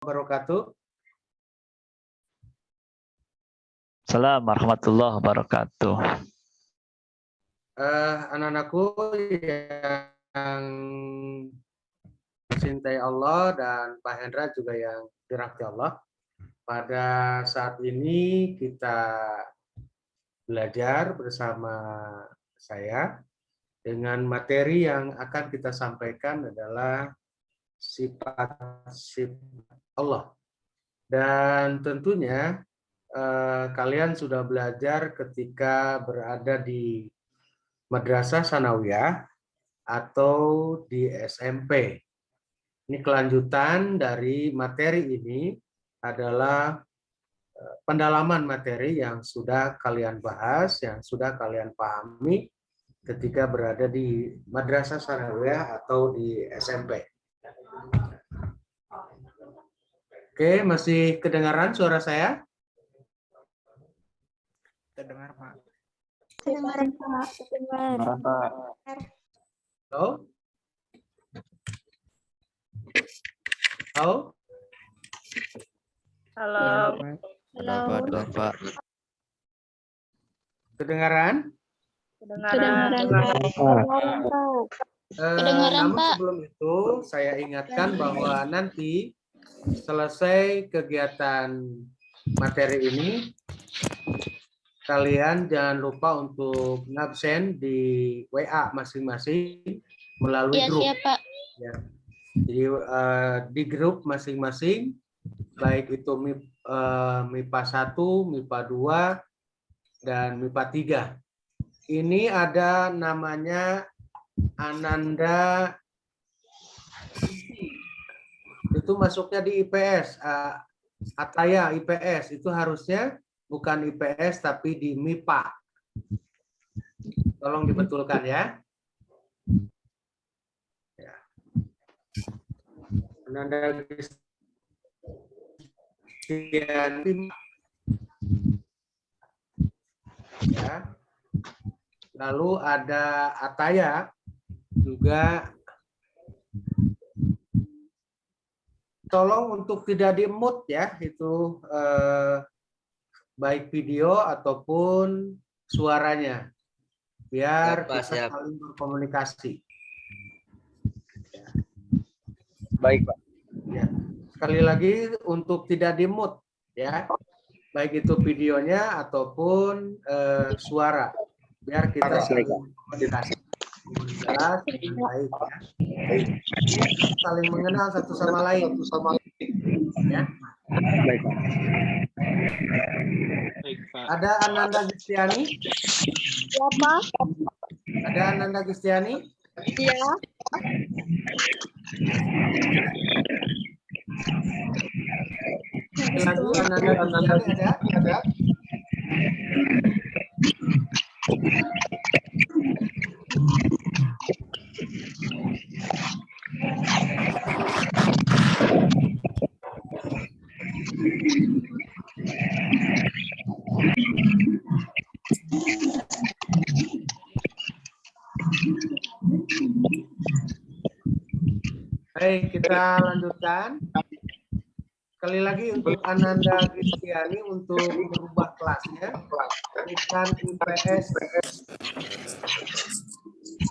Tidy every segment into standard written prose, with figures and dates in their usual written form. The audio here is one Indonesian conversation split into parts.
wabarakatuh. Assalamualaikum warahmatullahi wabarakatuh. Anak-anakku yang mencintai Allah dan Pak Hendra juga yang dirahmati Allah. Pada saat ini kita belajar bersama saya dengan materi yang akan kita sampaikan adalah sifat-sifat Allah. Dan tentunya kalian sudah belajar ketika berada di madrasah sanawiyah atau di SMP. Ini kelanjutan dari materi ini adalah pendalaman materi yang sudah kalian bahas, yang sudah kalian pahami ketika berada di madrasah sanawiyah atau di SMP. Oke, masih kedengaran suara saya? Terdengar, Pak. Kedengaran, Pak. Kedengaran, Pak. Halo? Halo? Halo. Halo, Pak. Kedengaran? Kedengaran, Namun sebelum itu saya ingatkan bahwa nanti selesai kegiatan materi ini, kalian jangan lupa untuk ngabsen di WA masing-masing melalui grup. Iya, Pak. Ya. Jadi di grup masing-masing, baik itu MIPA 1, MIPA 2, dan MIPA 3. Ini ada namanya Ananda, itu masuknya di IPS, Ataya IPS, itu harusnya bukan IPS tapi di MIPA. Tolong dibetulkan ya. Ananda Kristiani ya. Lalu ada Ataya juga. Tolong untuk tidak di-mute ya, itu baik video ataupun suaranya, biar kita saling berkomunikasi. Ya. Baik, Pak. Ya. Sekali lagi untuk tidak di-mute ya, baik itu videonya ataupun suara, biar kita saling berkomunikasi jelas dengan baik ya. Saling mengenal satu sama lain ya. Baik, Pak. Ada Ananda Gistiani? Siapa? Ada Ananda Gistiani? Iya. Lagi Ananda Gistiani ada? Baik, kita lanjutkan. Sekali lagi untuk Ananda Kristiani untuk merubah kelasnya, bukan IPS,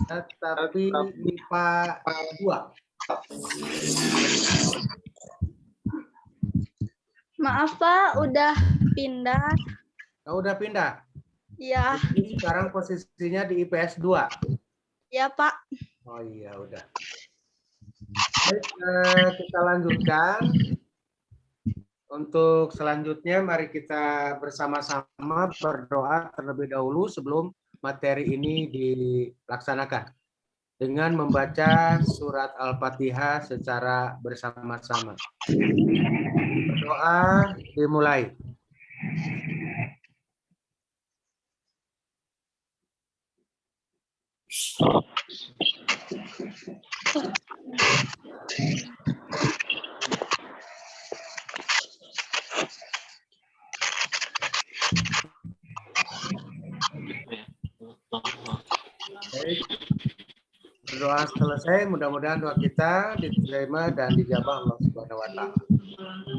tetapi MIPA 2. Maaf, Pak, udah pindah. Oh, udah pindah? Iya. Jadi sekarang posisinya di IPS 2. Iya, Pak. Oh iya, udah. Baik, kita lanjutkan. Untuk selanjutnya, mari kita bersama-sama berdoa terlebih dahulu sebelum materi ini dilaksanakan. Dengan membaca surat Al-Fatihah secara bersama-sama. Berdoa dimulai. Baik. Berdoa selesai, mudah-mudahan doa kita diterima dan dijabah Allah Subhanahu wa taala.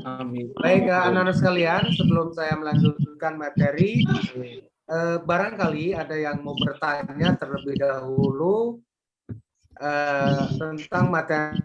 Amin. Baik, anak-anak sekalian, sebelum saya melanjutkan materi, barangkali ada yang mau bertanya terlebih dahulu tentang materi.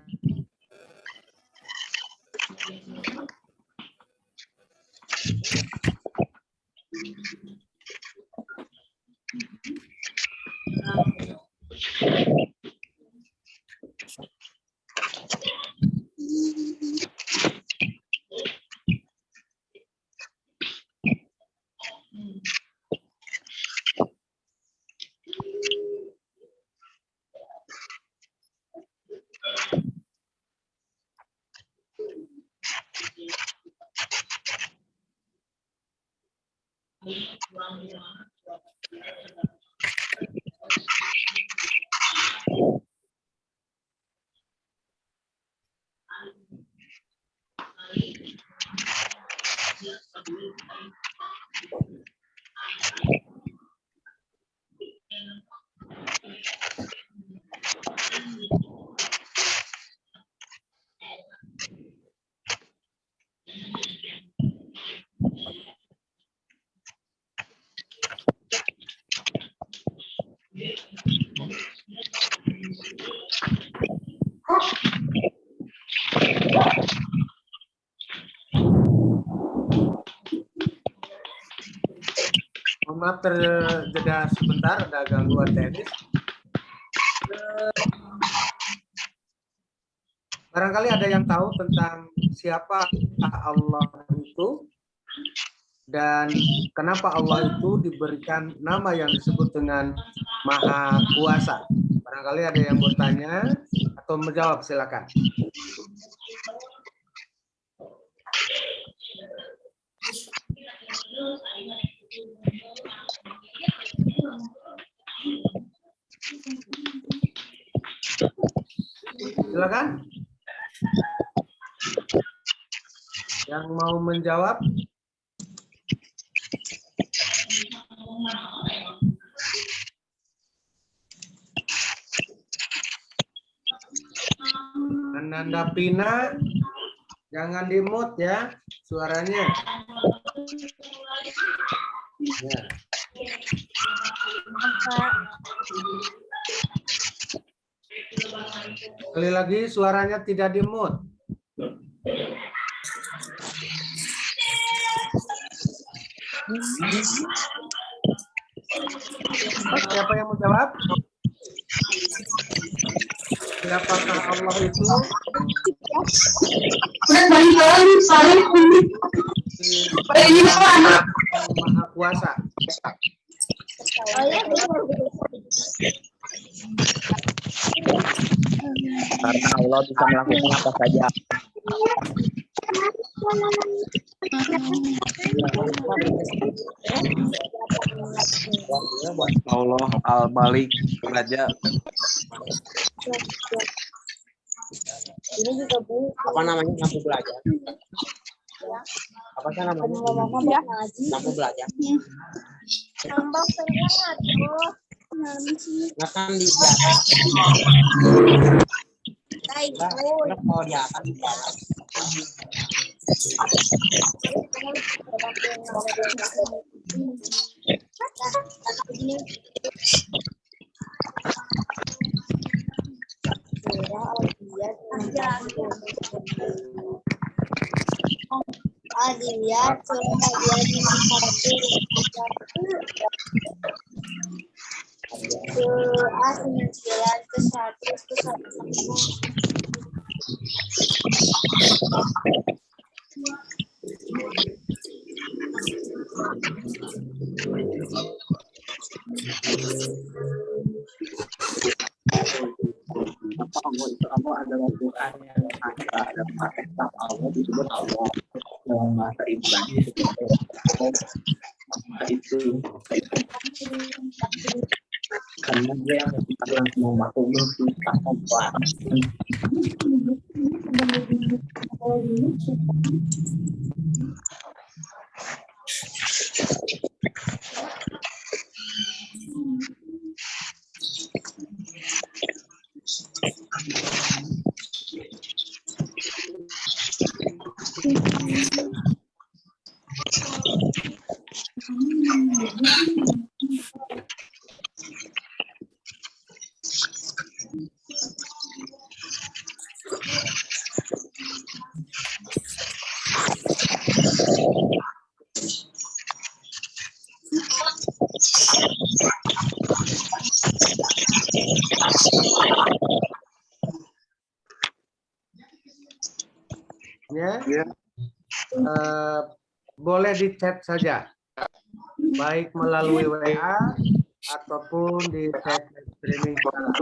Maaf terjeda sebentar, ada gangguan teknis. Barangkali ada yang tahu tentang siapa Allah itu dan kenapa Allah itu diberikan nama yang disebut dengan Maha Kuasa. Barangkali ada yang bertanya atau menjawab, silakan. Silakan. Yang mau menjawab? Ananda Pina, jangan di-mute ya suaranya. Ya. Sekali lagi suaranya tidak di-mute. Siapa yang mau jawab? Siapakah Allah itu? Maha Kuasa. Karena Allah bisa melakukan apa saja. Allah Al-Malik, Raja. Ini juga Bu. Apa namanya? Lampu belajar. Apa sih namanya? Lampu belajar. Tambah pengen tuh. Nah kan di atas. Baik, Nah, kalau di atas. Adiyat Allah itu Allah adalah Tuhan yang ada maha Allah disebut Allah dalam bahasa Ibrani itu karena dia yang menciptakan semua makhluk itu tanpa batas. Ya. Boleh di chat saja, baik melalui WA ataupun di chat streaming sekarang.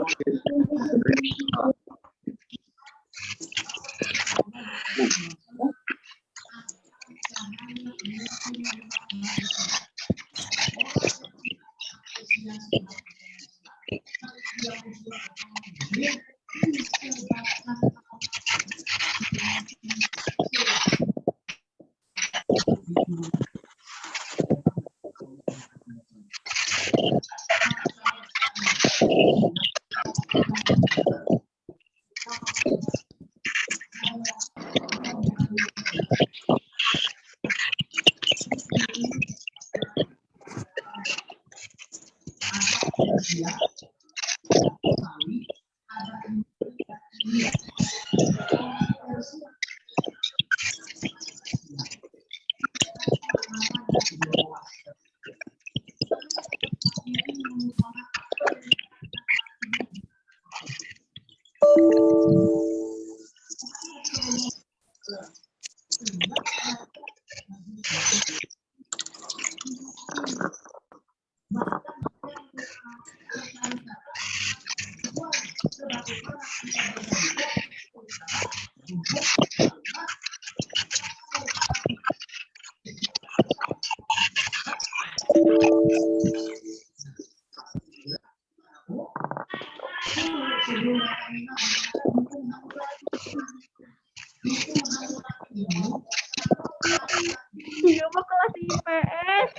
Iya, mau kelas IPS.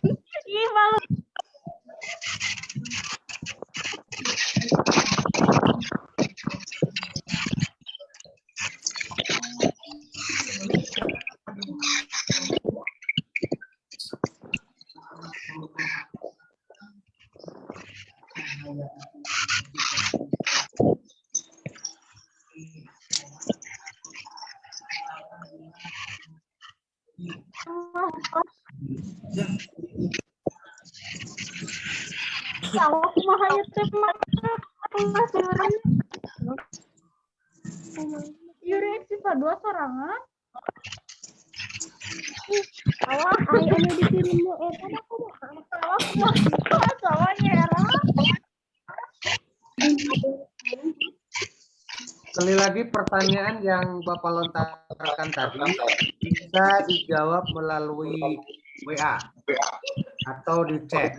Ih, malu. Tahu mahanya tema kelas Yuri siswa 2 sorangan. Awas, ayo anu dikirim lu kan aku mah. Awas mah. Soalnya era. Sekali lagi pertanyaan yang Bapak lontarkan tadi bisa dijawab melalui WA atau di chat.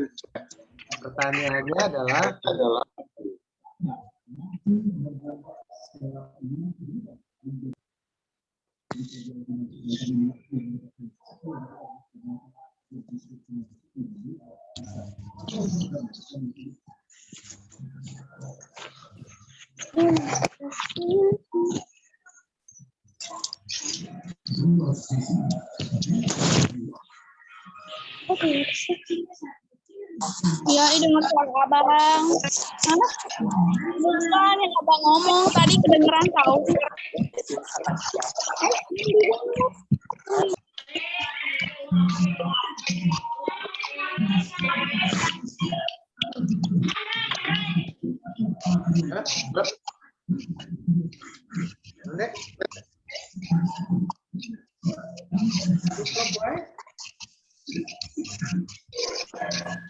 Pertanyaannya adalah Ya, ini dengar suara abang. Mana? Bukan yang abang ngomong tadi kedengeran tahu.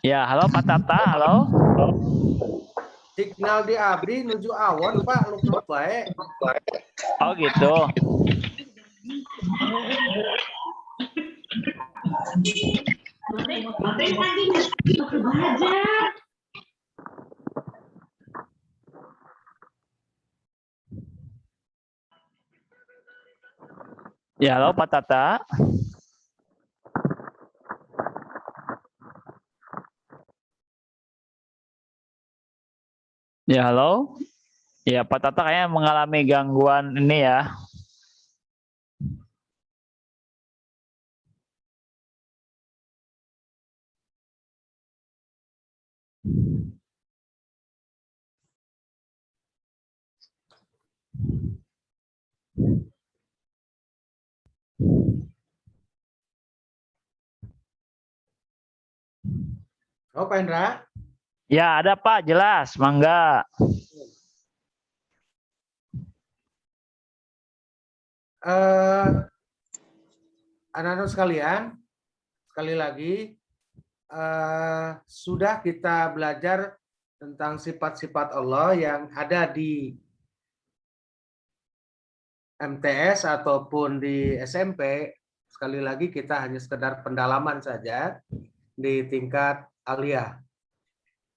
Ya, halo Pak Tata, halo. signal di abdi menuju awon Pak, lupa baik. Oh gitu. Ya, halo Pak Tata. Ya, halo. Ya, Pak Tata kayaknya mengalami gangguan ini ya. Oh, Pak Hendra? Ya, ada Pak, jelas, mangga. Anak-anak sekalian, sekali lagi, sudah kita belajar tentang sifat-sifat Allah yang ada di MTS ataupun di SMP. Sekali lagi kita hanya sekedar pendalaman saja di tingkat aliyah.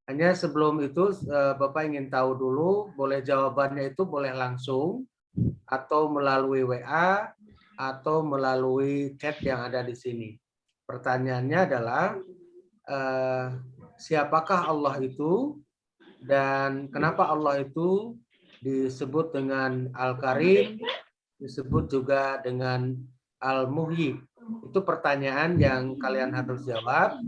Hanya sebelum itu Bapak ingin tahu dulu, boleh jawabannya itu boleh langsung atau melalui WA atau melalui chat yang ada di sini. Pertanyaannya adalah siapakah Allah itu dan kenapa Allah itu disebut dengan Al-Karim, disebut juga dengan Al-Muhyi. Itu pertanyaan yang kalian harus jawab.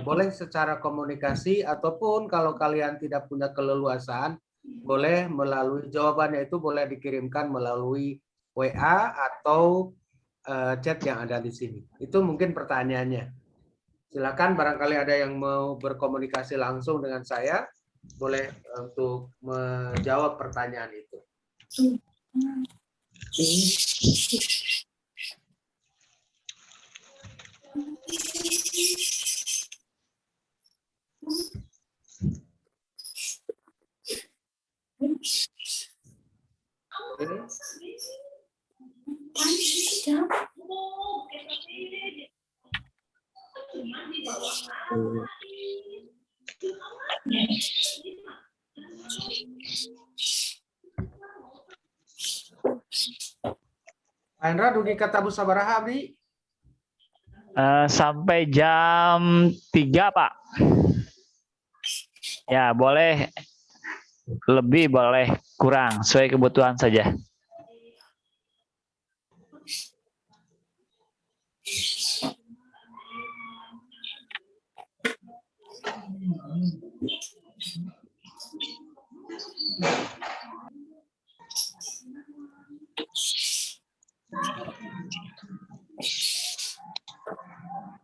Boleh secara komunikasi ataupun kalau kalian tidak punya keleluasaan, boleh melalui jawabannya itu boleh dikirimkan melalui WA atau chat yang ada di sini. Itu mungkin pertanyaannya. Silakan barangkali ada yang mau berkomunikasi langsung dengan saya, boleh untuk menjawab pertanyaan itu. Pak Hendra, dugi kata Bu sabaraha abdi? Sampai jam 3, Pak. Ya, boleh lebih, boleh kurang, sesuai kebutuhan saja.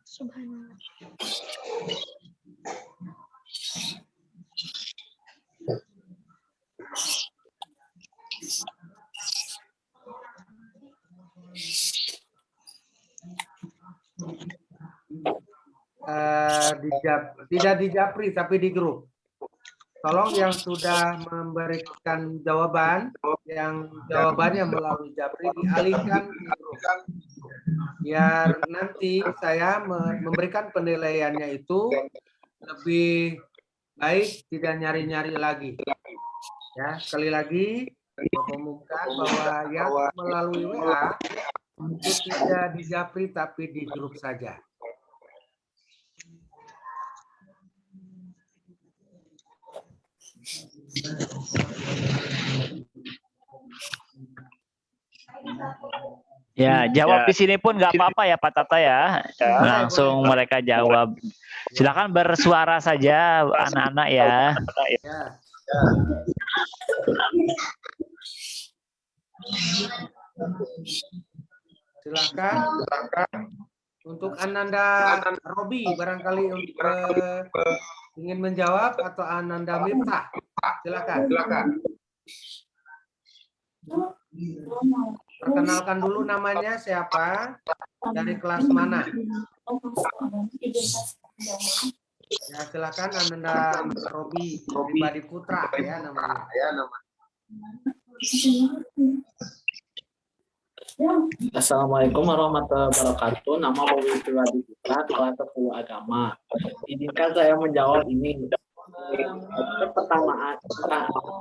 Subhanallah. Tidak di Japri tapi di grup. Tolong yang sudah memberikan jawaban, yang jawabannya melalui Japri dialihkan ke grup. Biar nanti saya memberikan penilaiannya itu lebih baik, tidak nyari-nyari lagi. Ya, sekali lagi mengumumkan bahwa yang melalui WA itu tidak di Japri tapi di grup saja. Ya, jawab di sini pun nggak apa-apa ya Pak Tata ya. Langsung mereka jawab. Silakan bersuara saja anak-anak ya. Silakan. Untuk Ananda Robi barangkali ingin menjawab atau Ananda Miftah. Silakan. Perkenalkan dulu namanya siapa, dari kelas mana. Ya, silakan Ananda Robi Pribadi Putra ya namanya. Assalamualaikum warahmatullahi wabarakatuh. Nama Bobi Pribadi Putra, kelas 10 agama. Izinkan saya menjawab ini.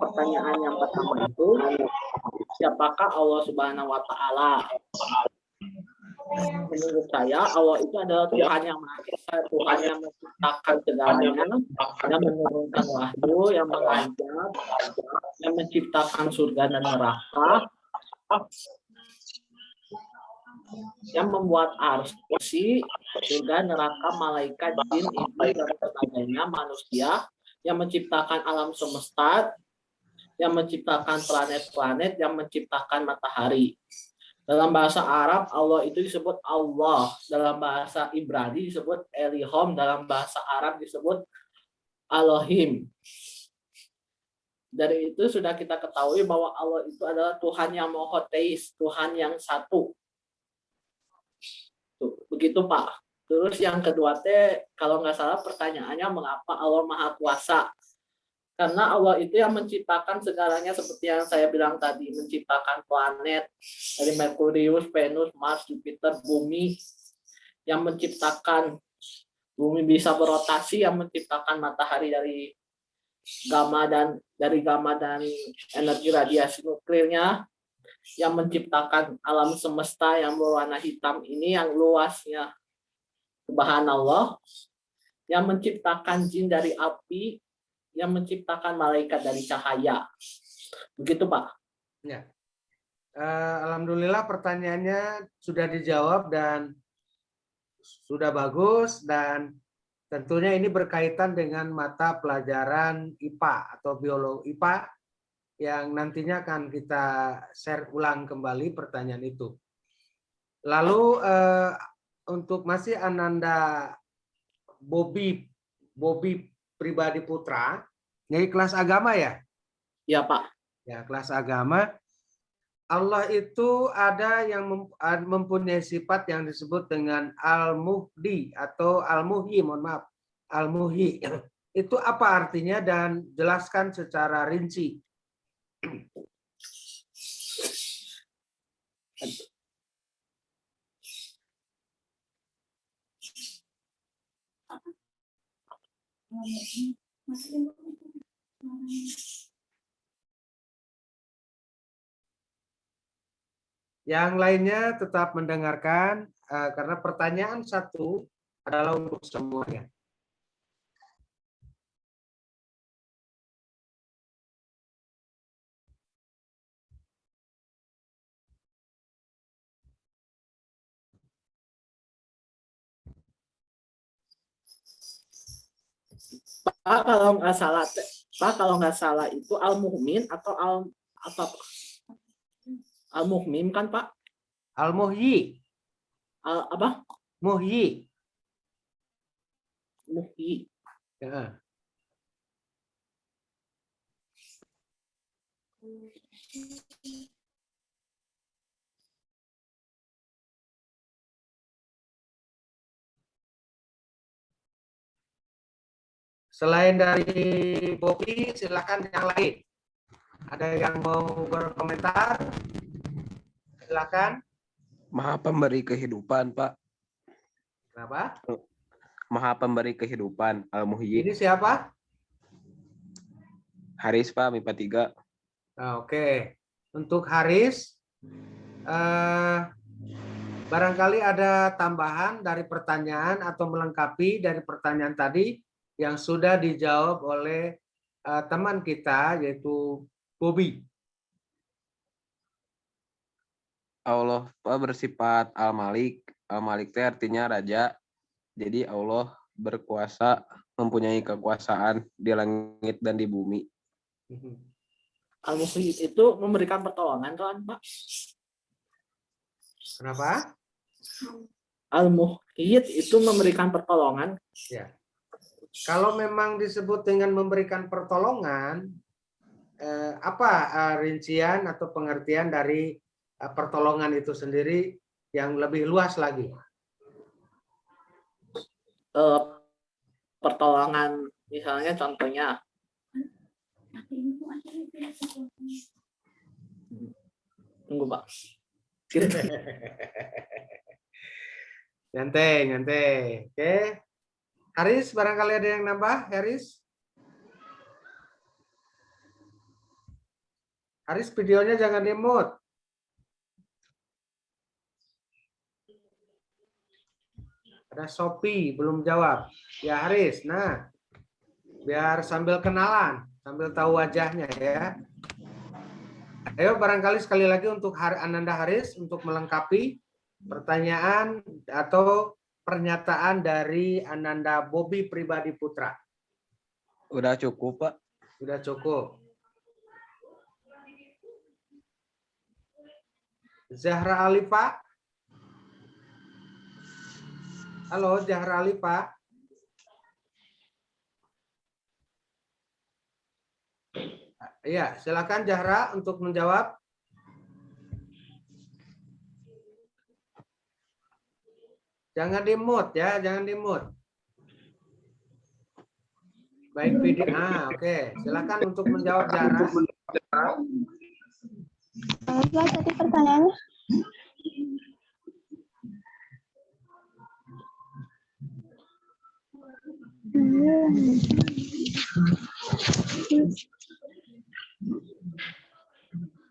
Pertanyaan yang pertama itu, siapakah Allah Subhanahu wa Ta'ala? Menurut saya, Allah itu adalah Tuhan yang Maha Esa, Tuhan yang menciptakan segalanya, yang menurunkan wahyu, yang mengajar, yang menciptakan surga dan neraka, yang membuat arsy, surga, neraka, malaikat, jin, iblis, dan sebagainya, manusia, yang menciptakan alam semesta, yang menciptakan planet-planet, yang menciptakan matahari. Dalam bahasa Arab, Allah itu disebut Allah. Dalam bahasa Ibrani disebut Elihom. Dalam bahasa Arab disebut Elohim. Dari itu sudah kita ketahui bahwa Allah itu adalah Tuhan yang monoteis, Tuhan yang satu. Tuh, begitu Pak. Terus yang kedua kalau nggak salah pertanyaannya mengapa Allah Maha Kuasa? Karena Allah itu yang menciptakan segalanya seperti yang saya bilang tadi, menciptakan planet dari Merkurius, Venus, Mars, Jupiter, bumi, yang menciptakan bumi bisa berotasi, yang menciptakan matahari dari gamma dan energi radiasi nuklirnya, yang menciptakan alam semesta yang berwarna hitam ini yang luasnya subhanallah, yang menciptakan jin dari api, yang menciptakan malaikat dari cahaya. Begitu Pak. Ya. Alhamdulillah pertanyaannya sudah dijawab dan sudah bagus, dan tentunya ini berkaitan dengan mata pelajaran IPA atau biologi IPA yang nantinya akan kita share ulang kembali pertanyaan itu. Lalu untuk masih Ananda Bobi Pribadi Putra, ini kelas agama ya? Ya Pak. Ya, kelas agama. Allah itu ada yang mempunyai sifat yang disebut dengan Al-Muhdi atau Al-Muhyi, mohon maaf, Al-Muhyi. Itu apa artinya dan jelaskan secara rinci. Yang lainnya tetap mendengarkan karena pertanyaan satu adalah untuk semuanya. Pak kalau nggak salah itu Al-Mu'min atau apa? Al-Mu'min kan Pak? Al-Muhyi. Apa? Muhyi. Muhyi. Ya. Selain dari Bobi, silakan yang lain. Ada yang mau berkomentar? Silakan. Maha pemberi kehidupan, Pak. Kenapa? Maha pemberi kehidupan, Al-Muhyi. Ini siapa? Haris, Pak, MIPA 3. Nah, oke. Untuk Haris, barangkali ada tambahan dari pertanyaan atau melengkapi dari pertanyaan tadi yang sudah dijawab oleh teman kita, yaitu Bobi. Allah bersifat Al-Malik. Al-Malik itu artinya raja. Jadi Allah berkuasa, mempunyai kekuasaan di langit dan di bumi. Al-Muhyi itu memberikan pertolongan kan Pak? Kenapa? Al-Muhyi itu memberikan pertolongan. Ya. Kalau memang disebut dengan memberikan pertolongan, apa rincian atau pengertian dari pertolongan itu sendiri yang lebih luas lagi? Pertolongan misalnya contohnya tunggu Pak. Nyantai. Oke. Haris, barangkali ada yang nambah, Haris? Haris, videonya jangan di-mute. Ada Sophie, belum jawab. Ya, Haris, nah. Biar sambil kenalan, sambil tahu wajahnya ya. Ayo, barangkali sekali lagi untuk Ananda Haris, untuk melengkapi pertanyaan atau pernyataan dari Ananda Bobi Pribadi Putra. Udah cukup, Pak. Sudah cukup. Zahra Alifa. Halo, Zahra Alifa. Iya, silakan Zahra untuk menjawab. Jangan di-mute ya, jangan di-mute. Baik video. Oke. Silakan untuk menjawab Zahra. Apa tadi pertanyaannya?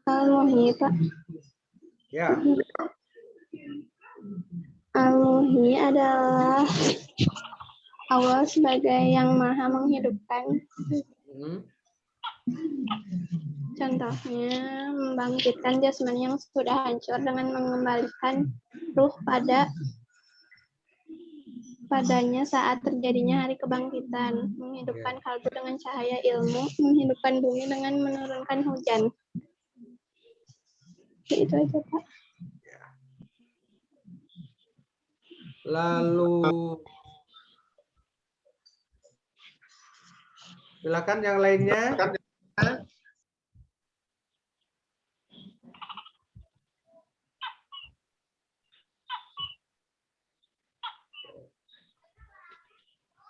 Al-Muhyi, Pak. Ya. Al-Muhyi adalah Allah sebagai yang maha menghidupkan. Contohnya, membangkitkan jasmani yang sudah hancur dengan mengembalikan ruh padanya saat terjadinya hari kebangkitan, menghidupkan kalbu dengan cahaya ilmu, menghidupkan bumi dengan menurunkan hujan. Itu aja, Pak. Lalu silakan yang lainnya.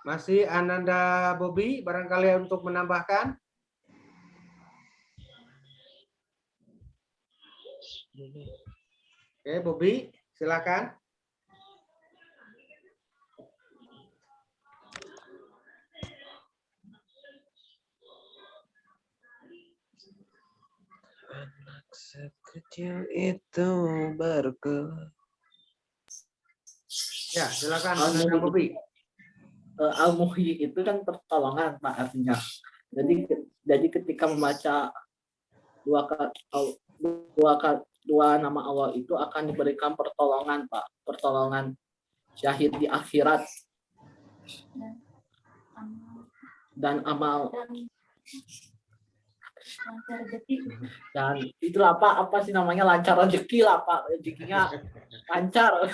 Masih Ananda Bobi, barangkali untuk menambahkan. Oke, Bobi, silakan. Anak sekecil itu bergerak. Ya, silakan Ananda Bobi. Al-Muhyi itu kan pertolongan, Pak, artinya. Jadi ketika membaca dua nama Allah itu akan diberikan pertolongan, Pak. Pertolongan syahid di akhirat dan amal. Dan itu apa sih namanya, lancar rezeki lah, Pak. Rezekinya lancar.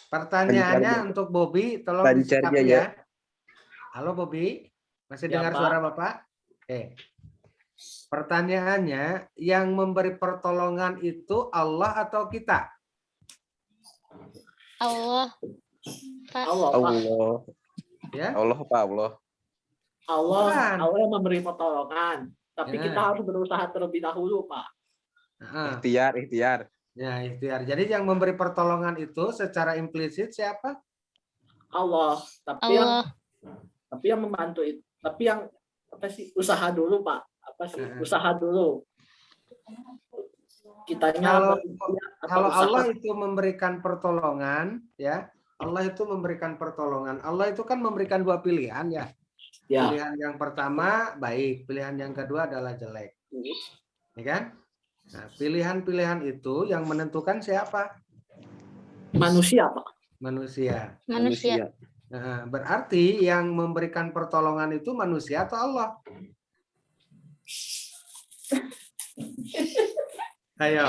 Pertanyaannya untuk Bobi, tolong disikapi ya. Halo Bobi, masih Ya, dengar Pak. suara Bapak? Oke. Pertanyaannya, yang memberi pertolongan itu Allah atau kita? Allah. Pak. Allah, Pak. Ya. Allah, Pak, Allah. Bukan. Allah yang memberi pertolongan. Tapi Ya. kita harus berusaha terlebih dahulu, Pak. Ikhtiar. Ya, ikhtiar. Jadi yang memberi pertolongan itu secara implisit siapa? Allah. Tapi yang membantu itu. Tapi yang usaha dulu, Pak. Usaha dulu. Kalau Allah itu memberikan pertolongan, ya. Allah itu memberikan pertolongan. Allah itu kan memberikan dua pilihan ya. Ya. Pilihan yang pertama baik, pilihan yang kedua adalah jelek. Ya kan? Nah, pilihan-pilihan itu yang menentukan siapa? Manusia, Pak. Manusia. Manusia. Nah, berarti yang memberikan pertolongan itu manusia atau Allah? Ayo.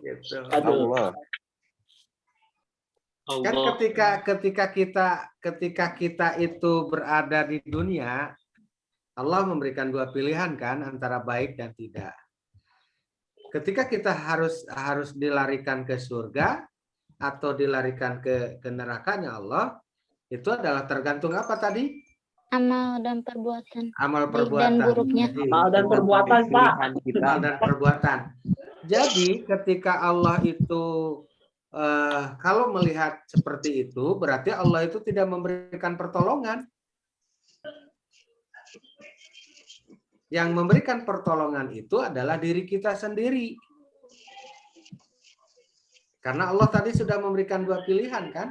Gitu. Allah. Kan ketika kita itu berada di dunia, Allah memberikan dua pilihan kan antara baik dan tidak. Ketika kita harus dilarikan ke surga atau dilarikan ke nerakanya Allah, itu adalah tergantung apa tadi? Amal dan perbuatan. Amal Baik perbuatan. dan buruknya. Jadi, Amal dan perbuatan, Pak. amal dan perbuatan. Jadi ketika Allah itu kalau melihat seperti itu, berarti Allah itu tidak memberikan pertolongan. Yang memberikan pertolongan itu adalah diri kita sendiri. Karena Allah tadi sudah memberikan dua pilihan, kan?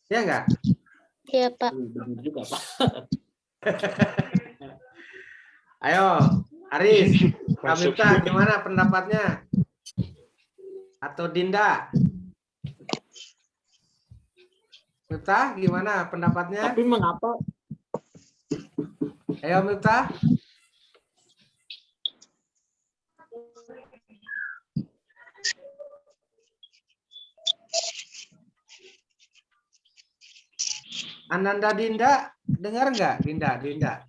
Ya enggak? Iya, Pak. Benar juga, Pak. Ayo, Aris, Kamita, gimana pendapatnya? atau Dinda? Miftah, gimana pendapatnya? Tapi mengapa? Ayo Miftah. Ananda Dinda, dengar nggak? Dinda. Dengar,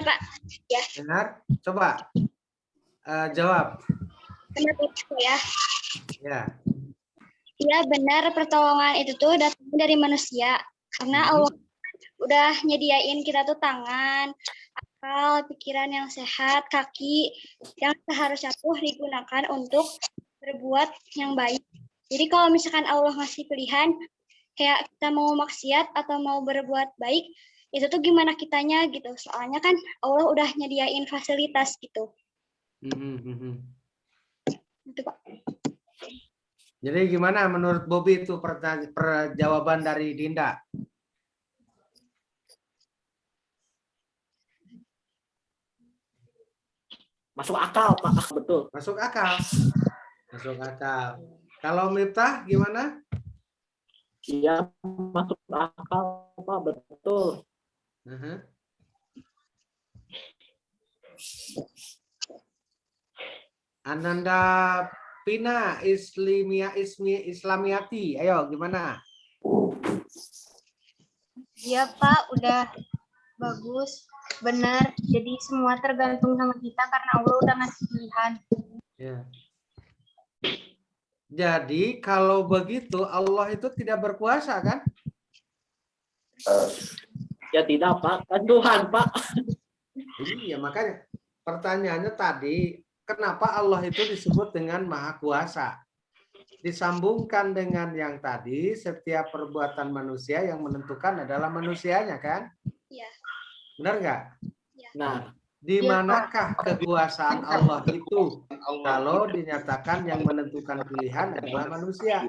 Pak. Ya, Dengar? Coba jawab. pendapat saya. Ya. Iya, benar, pertolongan itu tuh datang dari manusia. Karena Allah udah nyediain kita tuh tangan, akal, pikiran yang sehat, kaki yang seharusnya tuh digunakan untuk berbuat yang baik. Jadi kalau misalkan Allah ngasih pilihan, kayak kita mau maksiat atau mau berbuat baik, itu tuh gimana kitanya gitu. Soalnya kan Allah udah nyediain fasilitas gitu. Gitu, Pak. Jadi gimana menurut Bobby itu jawaban dari Dinda? Masuk akal, Pak. Betul. Masuk akal. Masuk akal. Kalau Miftah gimana? Iya, masuk akal, Pak. Betul. Ananda Pina Islamiati, ayo gimana? Iya Pak, udah bagus, benar. Jadi semua tergantung sama kita karena Allah udah ngasih pilihan. Ya. Jadi kalau begitu Allah itu tidak berkuasa kan? Ya tidak, Pak. Kan Tuhan, Pak. Iya, makanya pertanyaannya tadi, kenapa Allah itu disebut dengan Maha Kuasa? Disambungkan dengan yang tadi, setiap perbuatan manusia yang menentukan adalah manusianya kan? Iya. Benar nggak? Nah, Di manakah kekuasaan Allah itu? Kalau dinyatakan yang menentukan pilihan adalah manusia.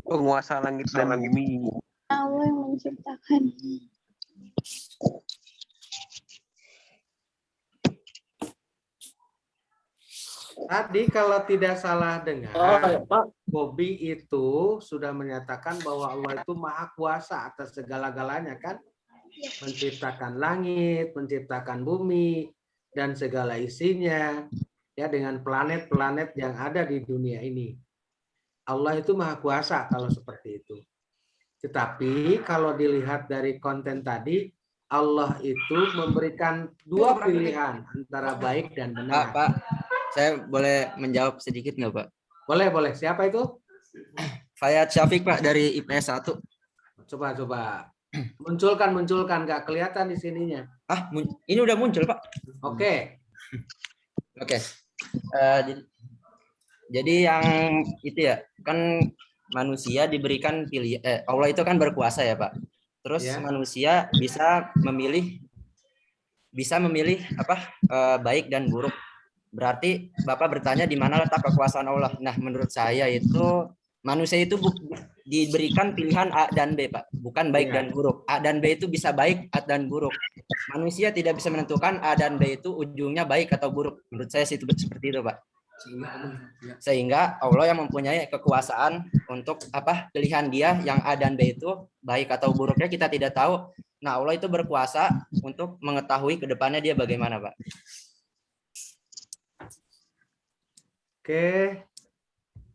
Penguasa langit dan bumi. Allah yang menciptakan. Tadi kalau tidak salah dengar, Pak. Bobby itu sudah menyatakan bahwa Allah itu maha kuasa atas segala-galanya kan? Menciptakan langit, menciptakan bumi, dan segala isinya, ya dengan planet-planet yang ada di dunia ini. Allah itu maha kuasa kalau seperti itu. Tetapi kalau dilihat dari konten tadi, Allah itu memberikan dua pilihan antara baik dan benar. Pak, saya boleh menjawab sedikit nggak Pak? Boleh, boleh. Siapa itu? Fayat Syafiq Pak dari IPS 1. Coba. Munculkan. Nggak kelihatan di sininya. Ini udah muncul Pak. Oke. Jadi yang itu ya, kan manusia diberikan pilihan. Allah itu kan berkuasa ya Pak. Terus Ya. manusia bisa memilih baik dan buruk. Berarti Bapak bertanya di mana letak kekuasaan Allah. Nah, menurut saya itu manusia itu diberikan pilihan A dan B, Pak. Bukan baik dan buruk. A dan B itu bisa baik, A dan buruk. Manusia tidak bisa menentukan A dan B itu ujungnya baik atau buruk. Menurut saya sih itu seperti itu, Pak. Sehingga Allah yang mempunyai kekuasaan untuk pilihan dia yang A dan B itu baik atau buruknya kita tidak tahu. Nah, Allah itu berkuasa untuk mengetahui ke depannya dia bagaimana, Pak. Oke.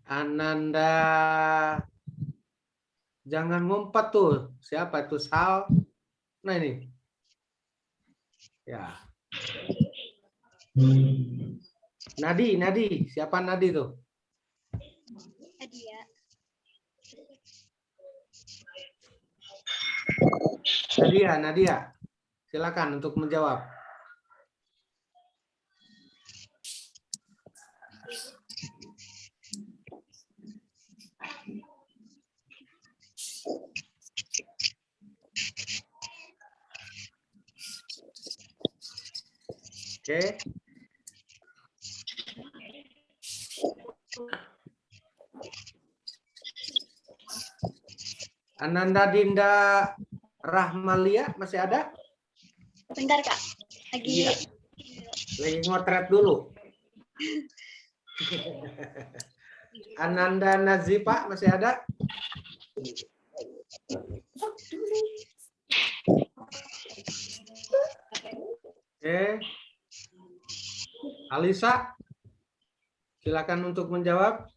Ananda. Jangan ngumpet tuh. Siapa itu Sal? Nah ini. Ya. Nadi. Siapa Nadi tuh? Nadia. Silakan untuk menjawab. Oke. Ananda Dinda Rahmalia masih ada? Bentar Kak, lagi Lagi ngotret dulu. Ananda Nazifa masih ada? Oke. Alisa, silakan untuk menjawab.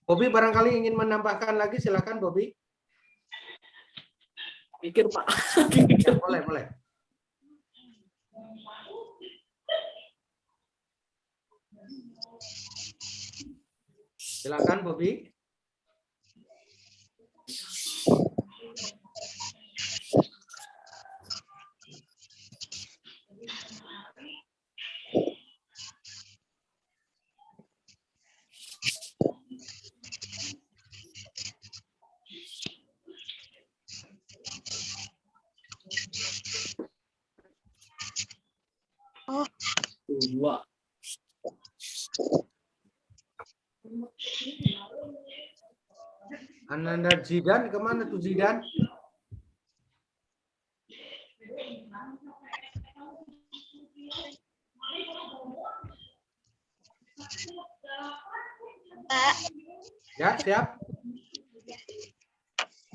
Bobi barangkali ingin menambahkan lagi, silakan Bobi. Pikir Pak. Ya, boleh. Silakan Bobi. Dua. Ananda Zidan, kemana tuh Zidan? Pak, Ya, siap.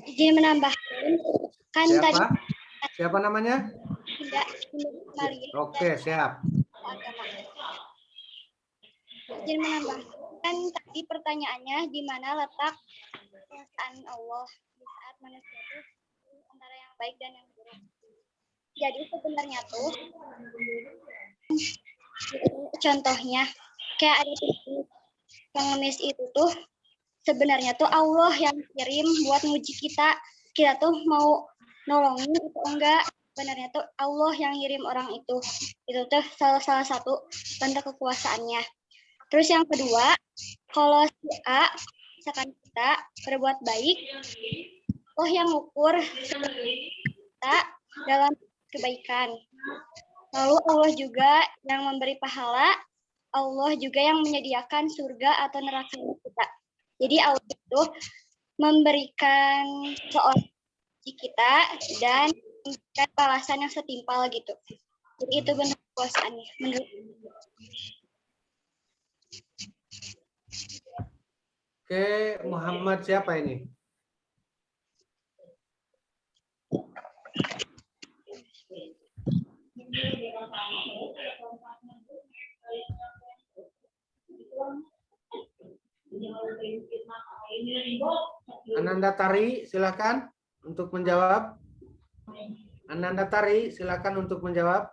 izin menambahkan kan tadi Siapa? Siapa namanya? tidak Maria Oke, siap. agama. Izin menambahkan tadi pertanyaannya di mana letak perasaan Allah di saat manusia itu antara yang baik dan yang buruk. Jadi sebenarnya tuh contohnya kayak ada pengemis itu tuh sebenarnya tuh Allah yang kirim buat nguji kita tuh mau nolongin itu enggak. Sebenarnya tuh Allah yang ngirim orang itu tuh salah satu tanda kekuasaannya. Terus yang kedua, kalau si A misalkan kita berbuat baik, Allah yang ngukur kita dalam kebaikan. Lalu Allah juga yang memberi pahala, Allah juga yang menyediakan surga atau neraka kita. Jadi Allah itu memberikan seorang kita dan memberikan balasan yang setimpal gitu. Jadi itu benar kekuasaannya menurut. Oke, Muhammad siapa ini? Ananda Tari, silakan untuk menjawab. Ananda Tari, silakan untuk menjawab.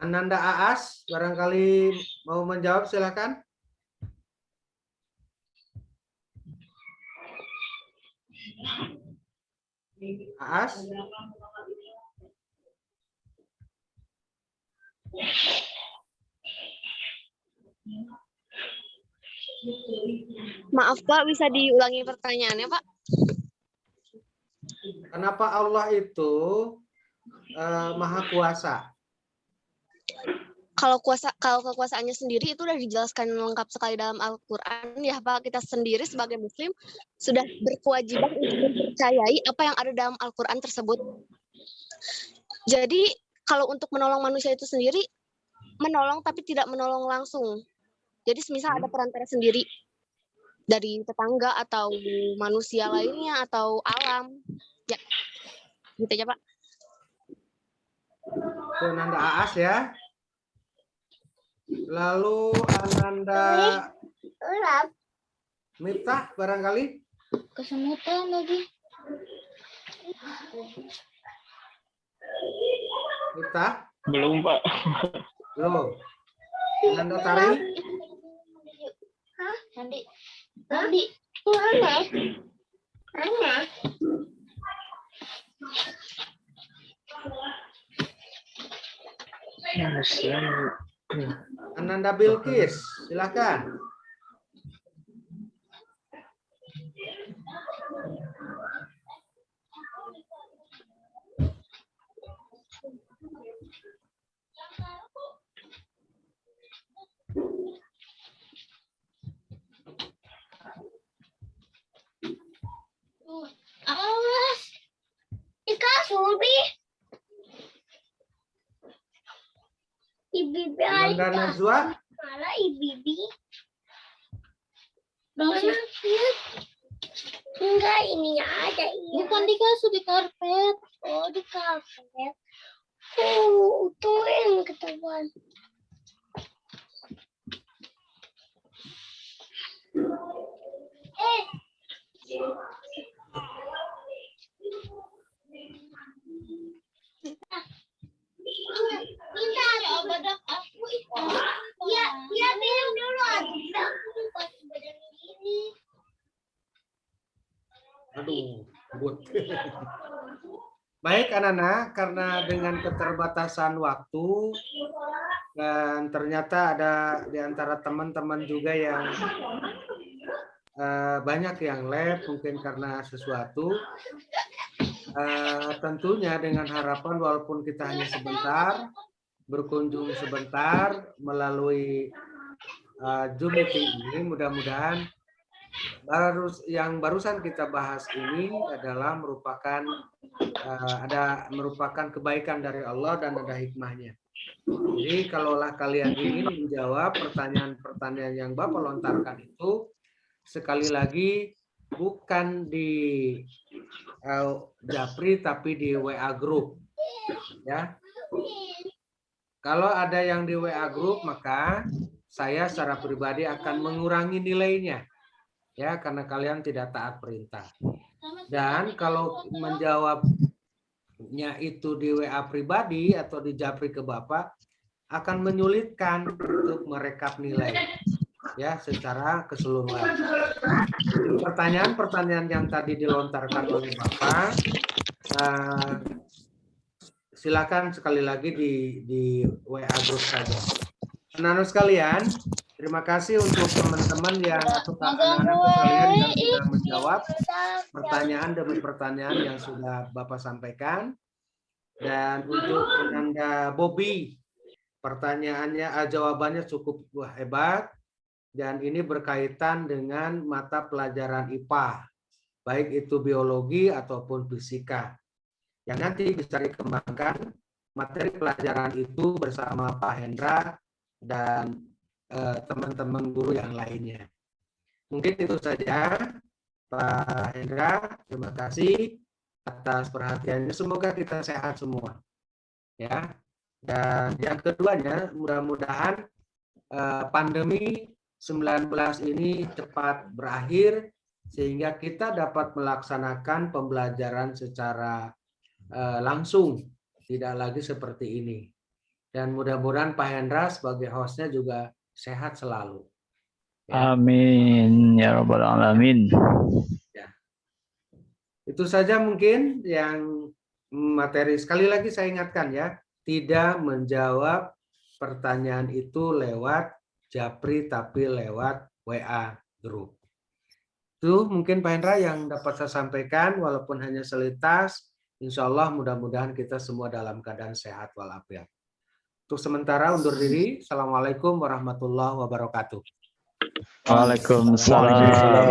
Ananda Aas, barangkali mau menjawab, silakan. Aas. Maaf Pak, bisa diulangi pertanyaannya Pak? Kenapa Allah itu maha kuasa? Kalau kekuasaannya sendiri itu sudah dijelaskan lengkap sekali dalam Al-Quran ya Pak. Kita sendiri sebagai Muslim sudah berkewajiban untuk mempercayai apa yang ada dalam Al-Quran tersebut. Jadi kalau untuk menolong manusia itu sendiri, menolong tapi tidak menolong langsung. Jadi semisal ada perantara sendiri dari tetangga atau manusia lainnya atau alam. Ya, gitu aja Pak. Ananda Aas ya. Lalu Ananda Miftah barangkali. Kesemutan lagi. Miftah? Belum, Pak. Belum. Ananda Tari? Hah? Nandi. Mana? Ananda Bilkis, silakan. Awas. Ika Surbi. Ibibi Ananda Najwa? Malah Ibibi. Mana sih? Enggak, ini ada. Iya. Bukan dikasih di karpet. Oh, di karpet. Oh, itu yang ketahuan. Ya, minum dulu. Aduh, good. Baik, anak-anak, karena dengan keterbatasan waktu dan ternyata ada di antara teman-teman juga yang banyak yang lab mungkin karena sesuatu. Tentunya dengan harapan walaupun kita hanya sebentar, berkunjung sebentar melalui Zoom meeting ini, mudah-mudahan yang barusan kita bahas ini adalah merupakan kebaikan dari Allah dan ada hikmahnya. Jadi kalaulah kalian ingin menjawab pertanyaan-pertanyaan yang Bapak lontarkan itu, sekali lagi bukan di Japri tapi di WA group, ya. Kalau ada yang di WA group maka saya secara pribadi akan mengurangi nilainya, ya, karena kalian tidak taat perintah. Dan kalau menjawabnya itu di WA pribadi atau di Japri ke Bapak akan menyulitkan untuk merekap nilai, ya, secara keseluruhan. Pertanyaan-pertanyaan yang tadi dilontarkan oleh Bapak, silakan sekali lagi di WA group saja. Anak-anak sekalian, terima kasih untuk teman-teman yang atau anak-anak sekalian yang sudah menjawab pertanyaan demi pertanyaan yang sudah Bapak sampaikan. Dan untuk Ananda Bobby, pertanyaannya, jawabannya cukup hebat. Dan ini berkaitan dengan mata pelajaran IPA, baik itu biologi ataupun fisika. Yang nanti bisa dikembangkan materi pelajaran itu bersama Pak Hendra dan teman-teman guru yang lainnya. Mungkin itu saja, Pak Hendra. Terima kasih atas perhatiannya. Semoga kita sehat semua, ya. Dan yang keduanya, mudah-mudahan pandemi 19 ini cepat berakhir sehingga kita dapat melaksanakan pembelajaran secara langsung, tidak lagi seperti ini. Dan mudah-mudahan Pak Hendra sebagai hostnya juga sehat selalu. Ya. Amin ya rabbal alamin. Ya. Itu saja mungkin yang materi. Sekali lagi saya ingatkan, ya, tidak menjawab pertanyaan itu lewat Japri tapi lewat WA group. Itu mungkin Pak Hendra yang dapat saya sampaikan, walaupun hanya selintas. Insya Allah mudah-mudahan kita semua dalam keadaan sehat walafiat. Untuk sementara undur diri. Assalamualaikum warahmatullahi wabarakatuh. Waalaikumsalam.